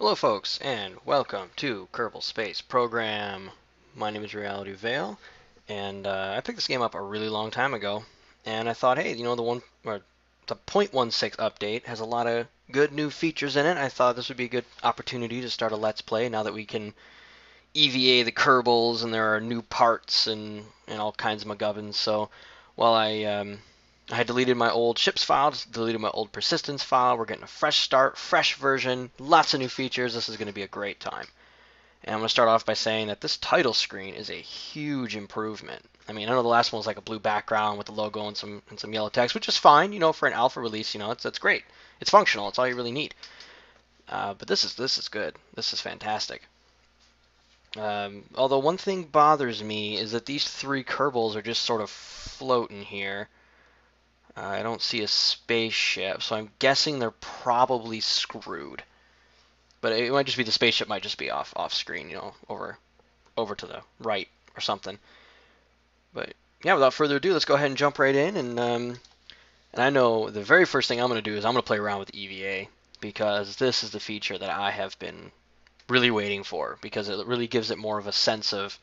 Hello folks, and welcome to Kerbal Space Program. My name is Reality Vale, and I picked this game up a really long time ago, and I thought, hey, the 0.16 update has a lot of good new features in it. I thought this would be a good opportunity to start a Let's Play now that we can EVA the Kerbals, and there are new parts and all kinds of McGubbins. So while I had deleted my old ships file, just deleted my old persistence file. We're getting a fresh start, fresh version, lots of new features. This is going to be a great time. And I'm going to start off by saying that this title screen is a huge improvement. I mean, I know the last one was like a blue background with the logo and some yellow text, which is fine, for an alpha release. It's great. It's functional. It's all you really need. But this is good. This is fantastic. Although one thing bothers me is that these three Kerbals are just sort of floating here. I don't see a spaceship, so I'm guessing they're probably screwed. But it might just be the spaceship might just be off screen, over to the right or something. But yeah, without further ado, let's go ahead and jump right in. And I know the very first thing I'm going to do is I'm going to play around with EVA, because this is the feature that I have been really waiting for, because it really gives it more of a sense of,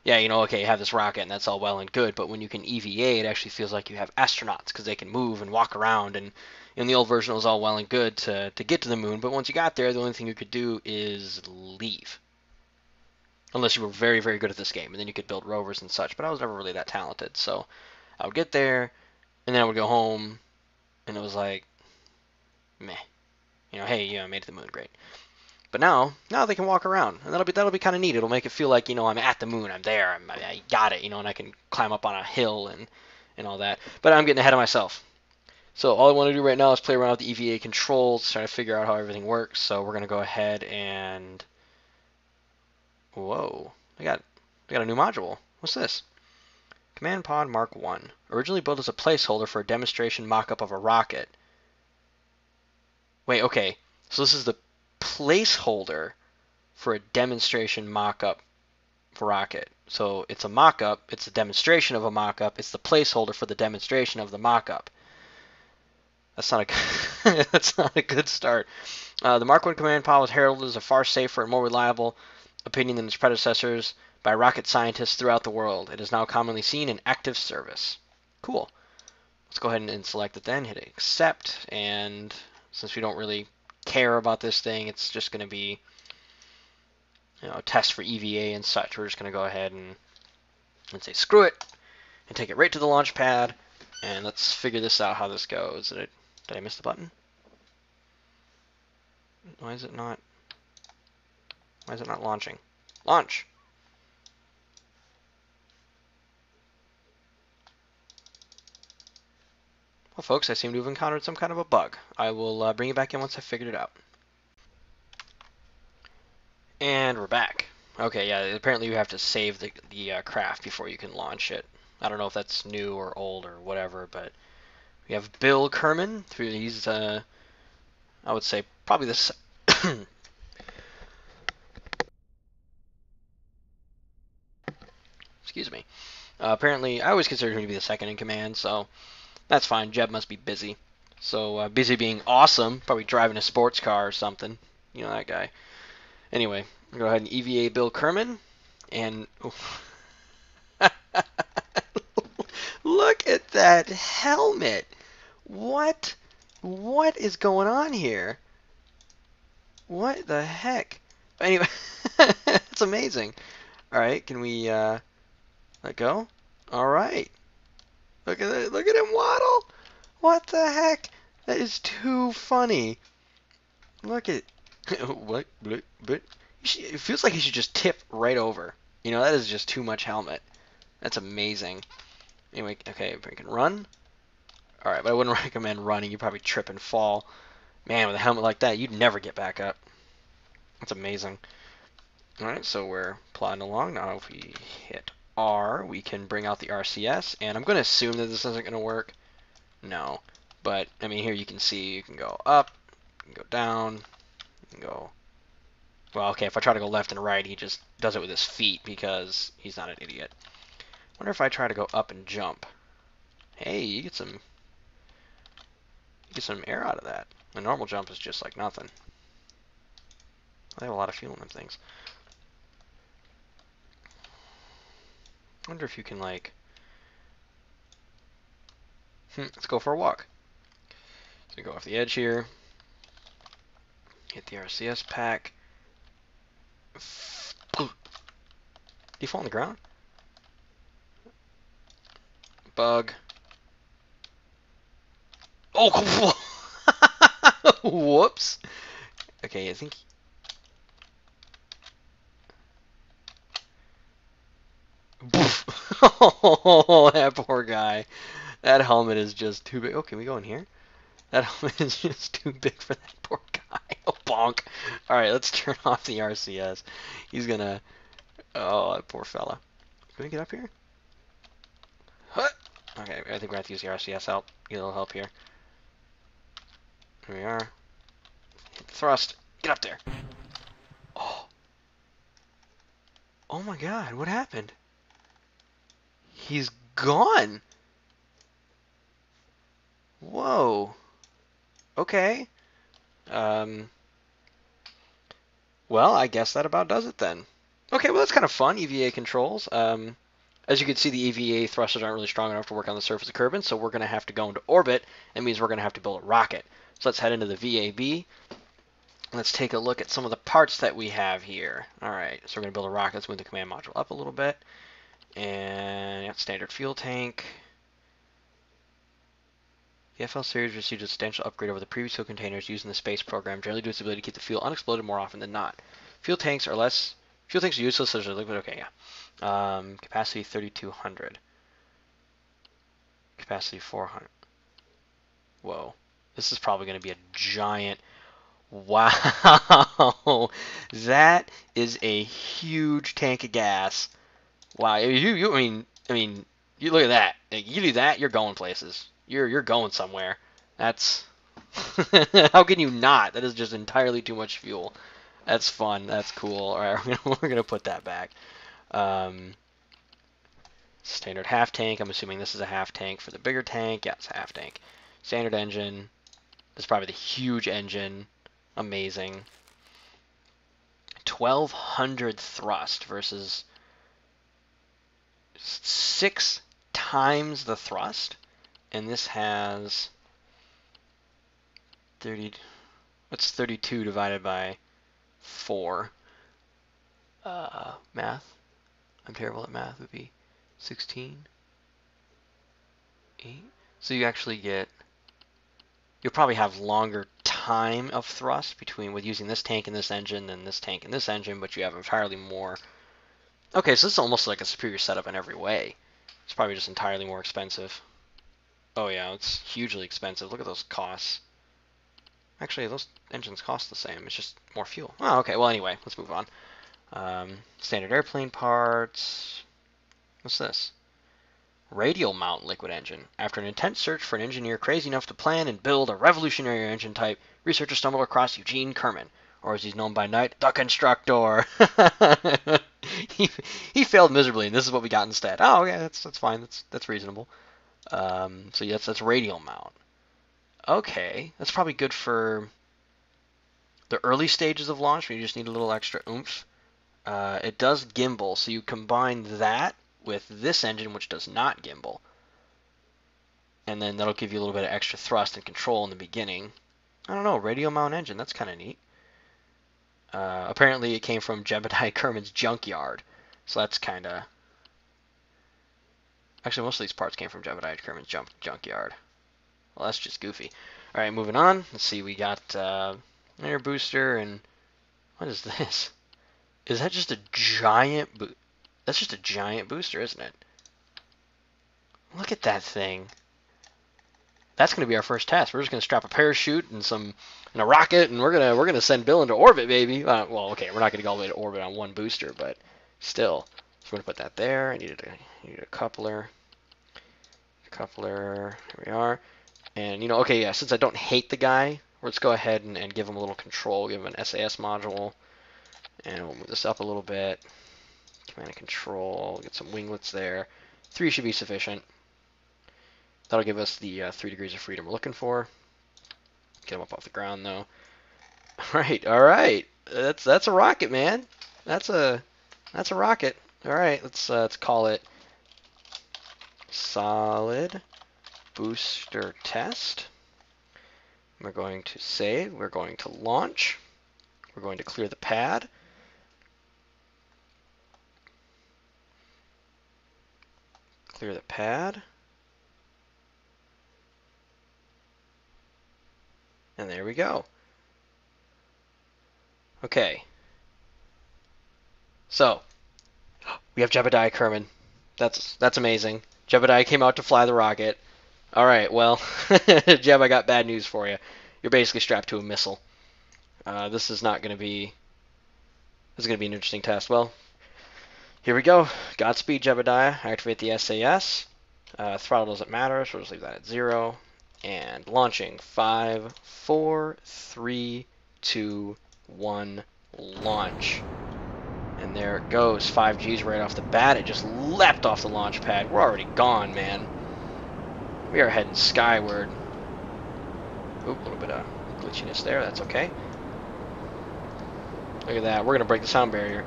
yeah, okay, you have this rocket and that's all well and good, but when you can EVA, it actually feels like you have astronauts because they can move and walk around. And in the old version, it was all well and good to get to the moon, but once you got there, the only thing you could do is leave. Unless you were very, very good at this game, and then you could build rovers and such, but I was never really that talented. So I would get there, and then I would go home, and it was like, meh. Hey, I made it to the moon, great. But now they can walk around, and that'll be kind of neat. It'll make it feel like I'm at the moon, I'm there, I got it, and I can climb up on a hill and all that. But I'm getting ahead of myself. So all I want to do right now is play around with the EVA controls, try to figure out how everything works. So we're gonna go ahead and whoa, I got a new module. What's this? Command Pod Mark 1. Originally built as a placeholder for a demonstration mock-up of a rocket. Wait, okay. So this is the placeholder for a demonstration mock-up rocket. So it's a mock-up, it's a demonstration of a mock-up, it's the placeholder for the demonstration of the mock-up. That's not a that's not a good start. The Mark 1 command pod was heralded as a far safer and more reliable opinion than its predecessors by rocket scientists throughout the world. It is now commonly seen in active service. Cool. Let's go ahead and select it then, hit accept, and since we don't really care about this thing, it's just going to be a test for EVA and such. We're just going to go ahead and say screw it and take it right to the launch pad, and let's figure this out how this goes. Did I miss the button? Why is it not launching? Launch. Well, folks, I seem to have encountered some kind of a bug. I will bring it back in once I've figured it out. And we're back. Okay, yeah, apparently you have to save the craft before you can launch it. I don't know if that's new or old or whatever, but we have Bill Kerman. He's, I would say, probably the... Excuse me. Apparently, I always considered him to be the second in command, so that's fine. Jeb must be busy. So, busy being awesome, probably driving a sports car or something. That guy. Anyway, I'll go ahead and EVA Bill Kerman, and look at that helmet. What is going on here? What the heck? Anyway, it's amazing. All right, can we let go? All right. Look at it. Look at him waddle. What the heck? That is too funny. Look at what? It feels like he should just tip right over. That is just too much helmet. That's amazing. Anyway, okay, we can run. All right, but I wouldn't recommend running. You'd probably trip and fall. Man, with a helmet like that, you'd never get back up. That's amazing. All right, so we're plodding along. Now if we hit R, we can bring out the RCS, and I'm going to assume that this isn't going to work. No, but I mean, here you can see you can go up, you can go down, you can go. Well, okay, if I try to go left and right, he just does it with his feet because he's not an idiot. I wonder if I try to go up and jump. Hey, you get some air out of that. A normal jump is just like nothing. I have a lot of fuel in them things. I wonder if you can, like... let's go for a walk. So we go off the edge here. Hit the RCS pack. Do you fall on the ground? Bug. Oh! Whoops. Okay, I think... Oh, that poor guy. That helmet is just too big. Oh, can we go in here? That helmet is just too big for that poor guy. Oh, bonk. Alright, let's turn off the RCS. He's gonna... Oh, that poor fella. Can we get up here? Huh. Okay, I think we're gonna have to use the RCS help. Get a little help here. Here we are. Hit the thrust. Get up there. Oh. Oh my god, what happened? He's gone. Whoa. Okay. Well, I guess that about does it then. Okay, well that's kind of fun, EVA controls. As you can see, the EVA thrusters aren't really strong enough to work on the surface of Kerbin, so we're going to have to go into orbit. That means we're going to have to build a rocket. So let's head into the VAB. Let's take a look at some of the parts that we have here. Alright, so we're going to build a rocket. Let's move the command module up a little bit. And standard fuel tank. The FL series received a substantial upgrade over the previous fuel containers used in the space program, generally due to its ability to keep the fuel unexploded more often than not. Fuel tanks are useless as a liquid. Okay, yeah. Capacity 3,200. Capacity 400. Whoa. This is probably going to be a giant... Wow. That is a huge tank of gas. Wow. I mean, you look at that. You do that, you're going places. You're going somewhere. That's... How can you not? That is just entirely too much fuel. That's fun. That's cool. All right, we're gonna put that back. Standard half tank. I'm assuming this is a half tank for the bigger tank. Yeah, it's a half tank. Standard engine. This is probably the huge engine. Amazing. 1,200 thrust versus 6 times the thrust. And this has 30. What's 32 divided by 4? Math. I'm terrible at math. Would be 16. 8. So you actually get... You'll probably have longer time of thrust between with using this tank and this engine than this tank and this engine, but you have entirely more. Okay, so this is almost like a superior setup in every way. It's probably just entirely more expensive. Oh yeah, it's hugely expensive. Look at those costs. Actually, those engines cost the same. It's just more fuel. Oh, okay. Well, anyway, let's move on. Standard airplane parts. What's this? Radial mount liquid engine. After an intense search for an engineer crazy enough to plan and build a revolutionary engine type, researchers stumbled across Eugene Kerman, or as he's known by night, the Constructor. he failed miserably, and this is what we got instead. Oh, okay, that's fine. That's reasonable. So yes, that's radial mount. Okay, that's probably good for the early stages of launch when you just need a little extra oomph. It does gimbal, so you combine that with this engine, which does not gimbal. And then that'll give you a little bit of extra thrust and control in the beginning. I don't know, radial mount engine, that's kind of neat. Apparently it came from Jebediah Kerman's junkyard. So that's kind of... Actually, most of these parts came from Jebediah Kerman's junkyard. Well, that's just goofy. Alright, moving on. Let's see, we got air booster, and... What is this? Is that just a giant... That's just a giant booster, isn't it? Look at that thing. That's going to be our first test. We're just going to strap a parachute and a rocket, and we're gonna send Bill into orbit, baby. Well, okay, we're not going to go all the way to orbit on one booster, but still. So we're going to put that there. I needed a coupler. Here we are. And okay, yeah. Since I don't hate the guy, let's go ahead and give him a little control. Give him an SAS module, and we'll move this up a little bit. Command and control, get some winglets there. 3 should be sufficient. That'll give us the 3 degrees of freedom we're looking for. Get them up off the ground, though. All right. That's a rocket, man. That's a rocket. All right, let's call it solid booster test. We're going to save. We're going to launch. We're going to clear the pad. Clear the pad. And there we go. Okay. So, we have Jebediah Kerman. That's amazing. Jebediah came out to fly the rocket. All right, well, Jeb, I got bad news for you. You're basically strapped to a missile. This is not going to be. This is going to be an interesting test. Well, here we go. Godspeed, Jebediah. Activate the SAS. Throttle doesn't matter, so we'll just leave that at 0. And launching. 5, 4, 3, 2, 1, launch. And there it goes. 5Gs right off the bat. It just leapt off the launch pad. We're already gone, man. We are heading skyward. Oop, a little bit of glitchiness there. That's okay. Look at that. We're going to break the sound barrier.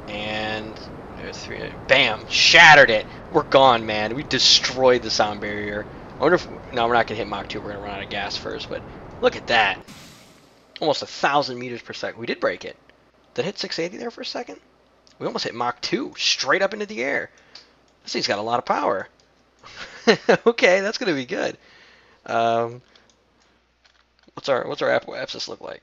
And there's 3. Bam! Shattered it. We're gone, man. We destroyed the sound barrier. I wonder if... No, we're not going to hit Mach 2. We're going to run out of gas first. But look at that. Almost 1,000 meters per second. We did break it. Did it hit 680 there for a second? We almost hit Mach 2. Straight up into the air. This thing's got a lot of power. Okay, that's going to be good. What's our apoapsis look like?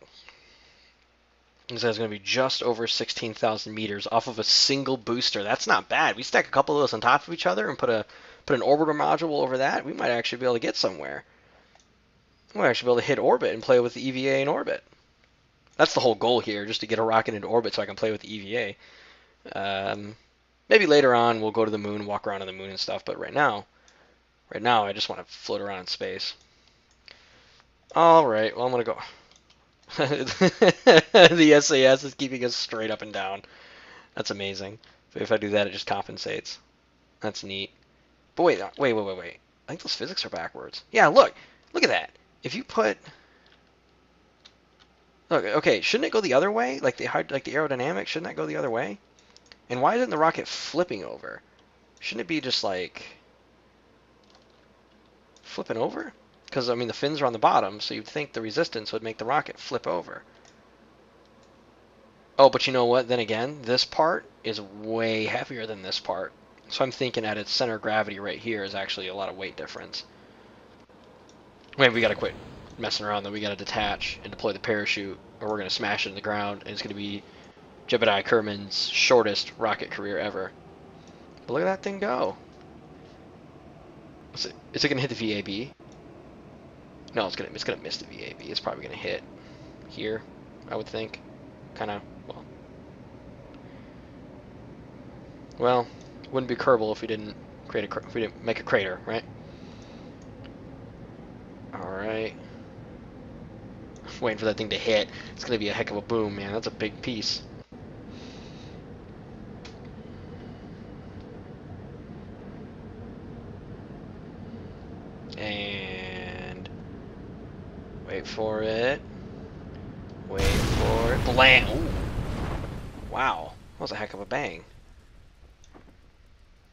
This guy's going to be just over 16,000 meters off of a single booster. That's not bad. We stack a couple of those on top of each other and put an orbiter module over that. We might actually be able to get somewhere. We might actually be able to hit orbit and play with the EVA in orbit. That's the whole goal here, just to get a rocket into orbit so I can play with the EVA. Maybe later on we'll go to the moon, walk around on the moon and stuff. But right now I just want to float around in space. All right, well, I'm going to go. The SAS is keeping us straight up and down. That's amazing. So if I do that, it just compensates. That's neat. But wait. I think those physics are backwards. Yeah, look at that. If you put, look, okay, shouldn't it go the other way? Like the aerodynamics, shouldn't that go the other way? And why isn't the rocket flipping over? Shouldn't it be just like flipping over? Because, I mean, the fins are on the bottom, so you'd think the resistance would make the rocket flip over. Oh, but you know what? Then again, this part is way heavier than this part. So I'm thinking at its center of gravity right here is actually a lot of weight difference. Maybe we got to quit messing around, though. We got to detach and deploy the parachute, or we're going to smash it in the ground, and it's going to be Jebediah Kerman's shortest rocket career ever. But look at that thing go. Is it going to hit the VAB? No, it's gonna miss the VAB. It's probably gonna hit here, I would think. Kind of, well, wouldn't be Kerbal if we didn't make a crater, right? All right. Waiting for that thing to hit. It's gonna be a heck of a boom, man. That's a big piece. And wait for it. Wait for it. Blam! Ooh. Wow, that was a heck of a bang.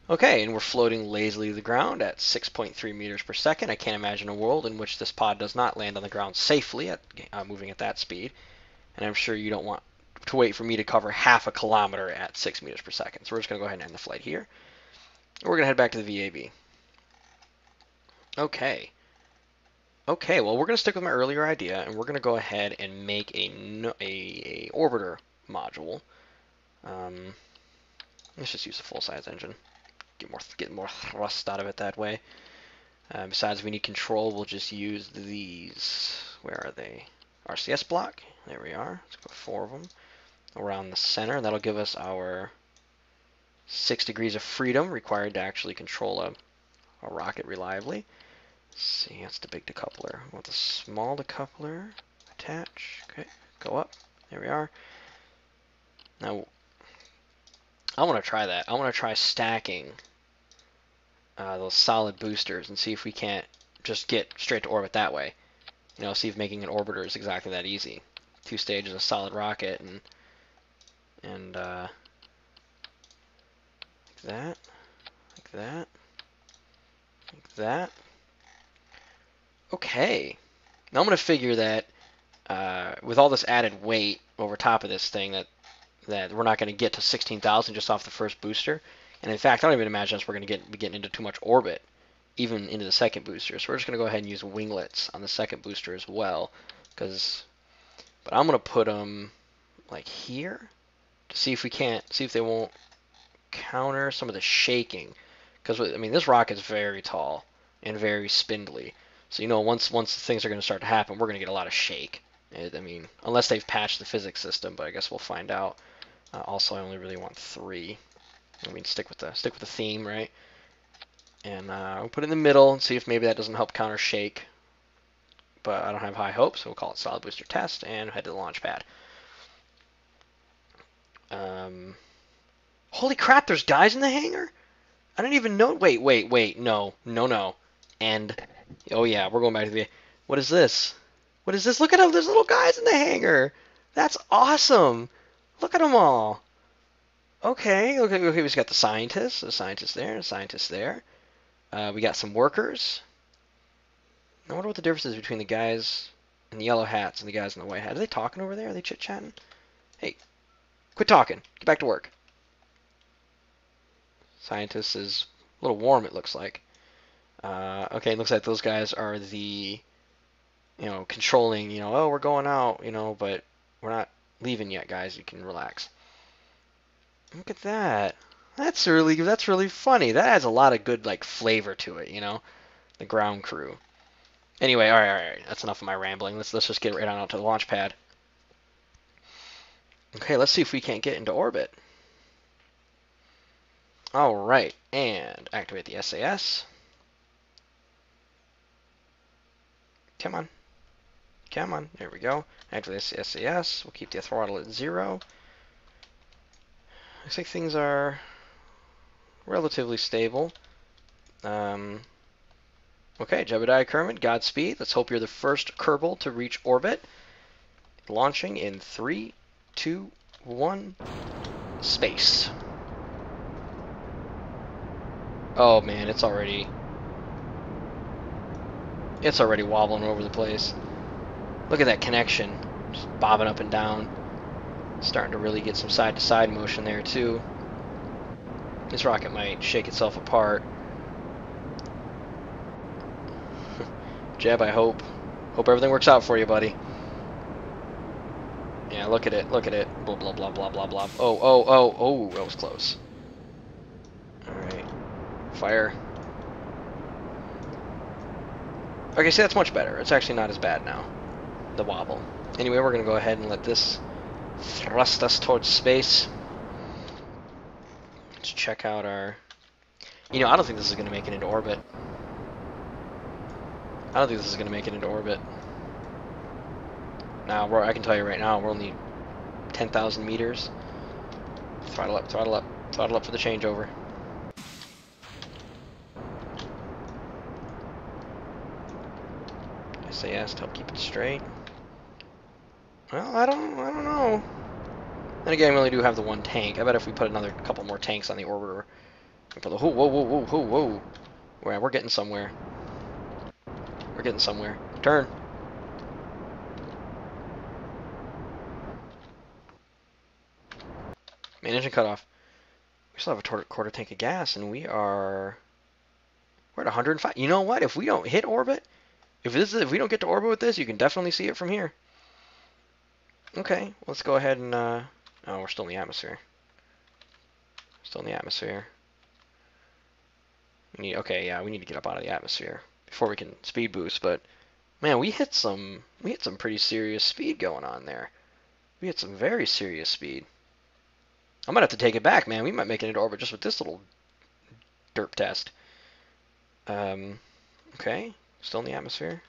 Okay, and we're floating lazily to the ground at 6.3 meters per second. I can't imagine a world in which this pod does not land on the ground safely at moving at that speed. And I'm sure you don't want to wait for me to cover half a kilometer at 6 meters per second. So we're just going to go ahead and end the flight here. And we're going to head back to the VAB. Okay. Okay, well, we're going to stick with my earlier idea, and we're going to go ahead and make a orbiter module. Let's just use a full-size engine. Get more thrust out of it that way. Besides, we need control. We'll just use these. Where are they? RCS block. There we are. Let's go 4 of them around the center. That'll give us our 6 degrees of freedom required to actually control a rocket reliably. Let's see, that's the big decoupler. I want the small decoupler. Attach. Okay, go up. There we are. Now, I want to try that. I want to try stacking those solid boosters and see if we can't just get straight to orbit that way. see if making an orbiter is exactly that easy. 2 stages of solid rocket and like that, like that, like that. Okay. Now I'm gonna figure that with all this added weight over top of this thing, that we're not going to get to 16,000 just off the first booster. And in fact, I don't even imagine we're going to be getting into too much orbit, even into the second booster. So we're just going to go ahead and use winglets on the second booster as well. But I'm going to put them like here to see if they won't counter some of the shaking. Because I mean, this rocket is very tall and very spindly. So once things are going to start to happen, we're going to get a lot of shake. I mean, unless they've patched the physics system, but I guess we'll find out. Also, I only really want 3. I mean, stick with the theme, right? And I'll put it in the middle and see if maybe that doesn't help counter shake. But I don't have high hopes, so we'll call it solid booster test and head to the launch pad. Holy crap! There's guys in the hangar. I didn't even know. Wait. No. And oh yeah, we're going back to the. What is this? What is this? Look at them. There's little guys in the hangar. That's awesome. Look at them all. Okay. We just got the scientists. The scientists there. The scientists there. We got some workers. I wonder what the difference is between the guys in the yellow hats and the guys in the white hats. Are they talking over there? Are they chit-chatting? Hey, quit talking. Get back to work. Scientist is a little warm, it looks like. Okay, it looks like those guys are the, controlling, oh, we're going out, but we're not leaving yet, guys. You can relax. Look at that. That's really funny. That adds a lot of good, flavor to it, the ground crew. Anyway, all right. That's enough of my rambling. Let's just get right on out to the launch pad. Okay, let's see if we can't get into orbit. All right, and activate the SAS. Come on. There we go. Activate the SAS. We'll keep the throttle at 0. Looks like things are relatively stable. Okay, Jebediah Kermit, Godspeed. Let's hope you're the first Kerbal to reach orbit. Launching in 3, 2, 1, space. Oh man, it's already wobbling over the place. Look at that connection, just bobbing up and down. Starting to really get some side-to-side motion there too. This rocket might shake itself apart. Jeb, I hope everything works out for you, buddy. Yeah, look at it. Blah blah blah blah blah blah. Oh, that was close. Alright. Fire. Okay, see, that's much better. It's actually not as bad now. The wobble. Anyway, we're gonna go ahead and let this thrust us towards space. Let's check out our... I don't think this is gonna make it into orbit. Now, I can tell you right now, we're only 10,000 meters. Throttle up for the changeover. SAS to help keep it straight. Well, I don't know. Then again, we only do have the 1 tank. I bet if we put another couple more tanks on the orbiter, whoa. We're getting somewhere. Turn. Main engine cut off. We still have a quarter tank of gas, and we're at 105. You know what? If we don't hit orbit, if we don't get to orbit with this, you can definitely see it from here. Okay, let's go ahead and oh, we're still in the atmosphere. We need to get up out of the atmosphere before we can speed boost. But man, we hit some pretty serious speed going on there. We hit some very serious speed. I might have to take it back, man. We might make it into orbit just with this little derp test. Okay, still in the atmosphere.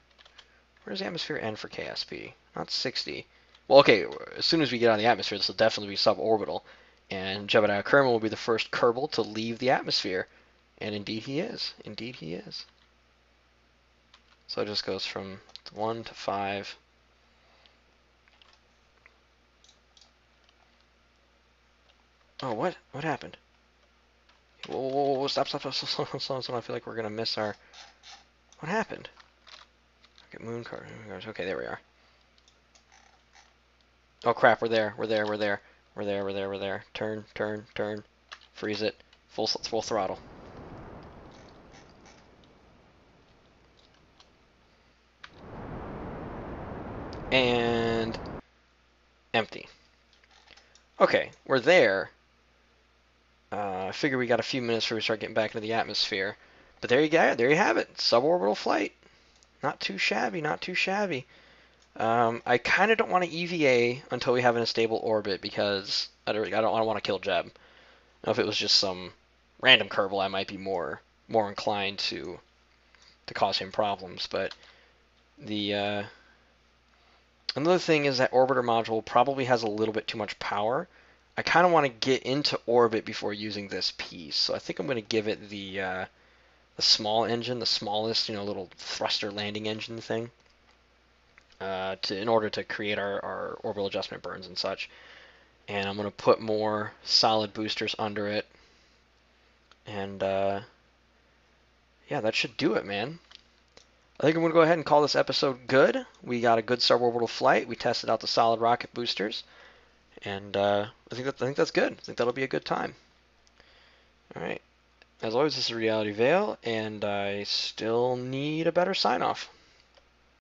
Where does the atmosphere end for KSP? Not 60. Well, okay, as soon as we get out of the atmosphere, this will definitely be suborbital. And Jebediah Kermit will be the first Kerbal to leave the atmosphere. And indeed he is. So it just goes from 1 to 5. Oh, what? What happened? Whoa, whoa, whoa, stop, stop, stop, slow, slow, slow, slow. I feel like we're gonna miss our... What happened? Okay, moon card. Okay, there we are. Oh crap, we're there, we're there, we're there. We're there, we're there, we're there. Turn, turn, turn. Freeze it. Full throttle. And empty. Okay, we're there. I figure we got a few minutes before we start getting back into the atmosphere. But there you go. There you have it. Suborbital flight. Not too shabby. Not too shabby. I kind of don't want to EVA until we have an stable orbit because I don't want to kill Jeb. Now, if it was just some random Kerbal, I might be more inclined to cause him problems. But the another thing is that orbiter module probably has a little bit too much power. I kind of want to get into orbit before using this piece, so I think I'm going to give it the small engine, the smallest, little thruster landing engine thing, in order to create our orbital adjustment burns and such. And I'm going to put more solid boosters under it, and yeah, that should do it, man. I think I'm going to go ahead and call this episode good. We got a good suborbital flight. We tested out the solid rocket boosters. And I think that's good. I think that'll be a good time. All right. As always, this is Reality Veil, and I still need a better sign off.